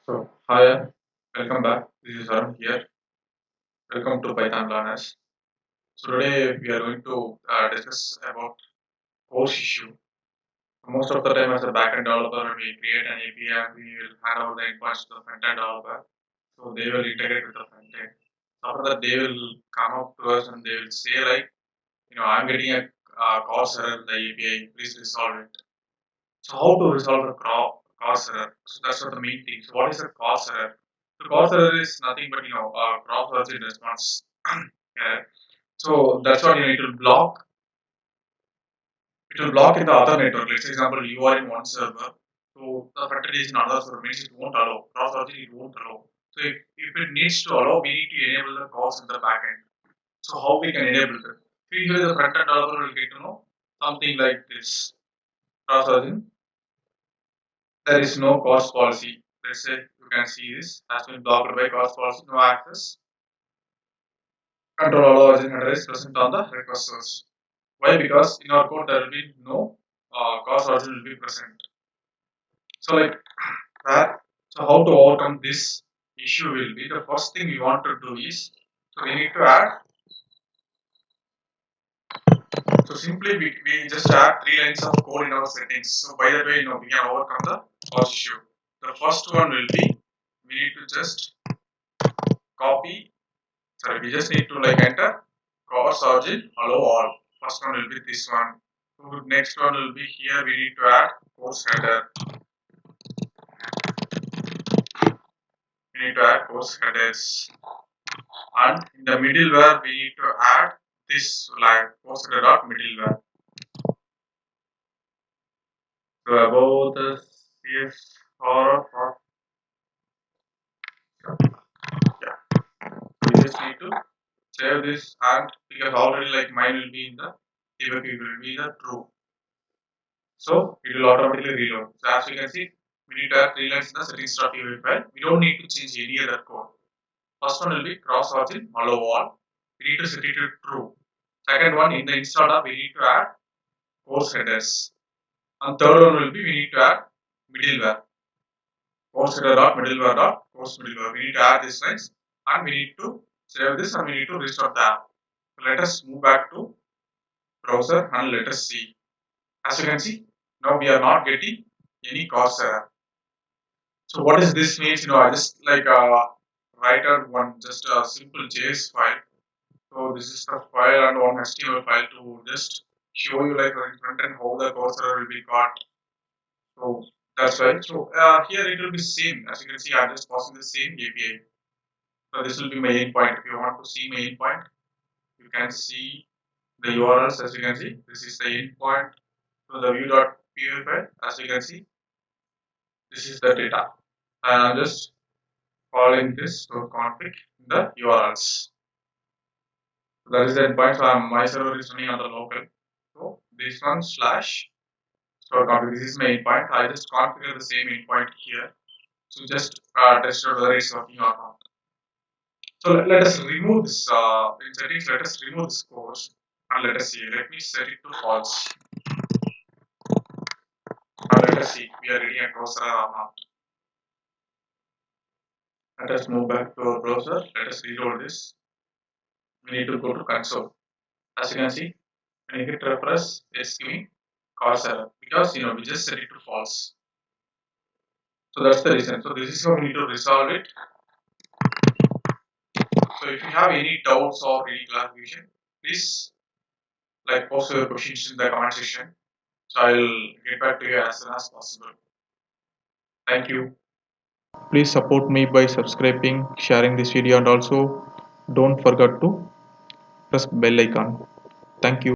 Hi, welcome back. This is Arun here. Welcome to Python Learners. So today we are going to discuss about course issue. Most of the time, as a backend developer, when we create an API, we will hand over the endpoints to the front-end developer. So they will integrate with the front end. After that, they will come up to us and they will say like, I'm getting a course error in the API. Please resolve it. So how to resolve the course error? So that's what the main thing. So what is a course error? The course error is nothing but cross-version response error. So that's what you need to block. It will block in the other network. Let's say example you are in one server, so the front end is in another server means it won't allow. Cross-version it won't allow. So if it needs to allow, we need to enable the calls in the backend. So how we can enable it? Usually the front end developer will get to know something like this. Cross-version there is no cost policy. Let's say you can see this has been blocked by cost policy, no access. Control all origin header is present on the request source. Why? Because in our code there will be no cost origin will be present. So like that. So how to overcome this issue will be the first thing we want to do is so we need to add. So simply we just add 3 lines of code in our settings. So by that way, we can overcome the cost issue. The first one will be we need to just copy. Sorry, we just need to like enter course origin allow all. First one will be this one. So next one will be here. We need to add course header. We need to add course headers, and in the middleware we need to add this like course header dot middleware. So above the CS or yeah, we just need to save this, and because already like mine will be in the debug, it will be the true. So it will automatically reload. So as you can see, we need to add 3 lines in the settings.py file. We don't need to change any other code. First one will be cross origin allow all. We need to set it to true. Second one in the installer we need to add course headers. And third one will be we need to add middleware. Course header dot middleware dot course middleware. We need to add these lines and we need to save this and we need to restart the app. So let us move back to browser and let us see. As you can see, now we are not getting any course error. So what does this means? I just like write out one just a simple JS file. So this is the file and one HTML file to just show you like in front end how the cursor will be got. So that's right. So here it will be same. As you can see, I'm just passing the same API. So this will be my endpoint. If you want to see my endpoint, you can see the URLs. As you can see, this is the endpoint to the view.py file. As you can see, this is the data. And I'm just calling this to config the URLs. So that is the endpoint. So my server is running on the local. So this one slash store config. This is my endpoint. I just configure the same endpoint here. So just test out whether it's working or not. So let us remove this in settings. Let us remove this course and let us see. Let me set it to false. And let us see we are getting a course error or not. Let us move back to our browser. Let us reload this. We need to go to console. As you can see, when you hit refresh, it's giving course error because we just set it to false. So that's the reason. So this is how we need to resolve it. So if you have any doubts or any clarification, please like post your questions in the comment section. So I'll get back to you as soon as possible. Thank you. Please support me by subscribing, sharing this video, and also don't forget to press bell icon. Thank you.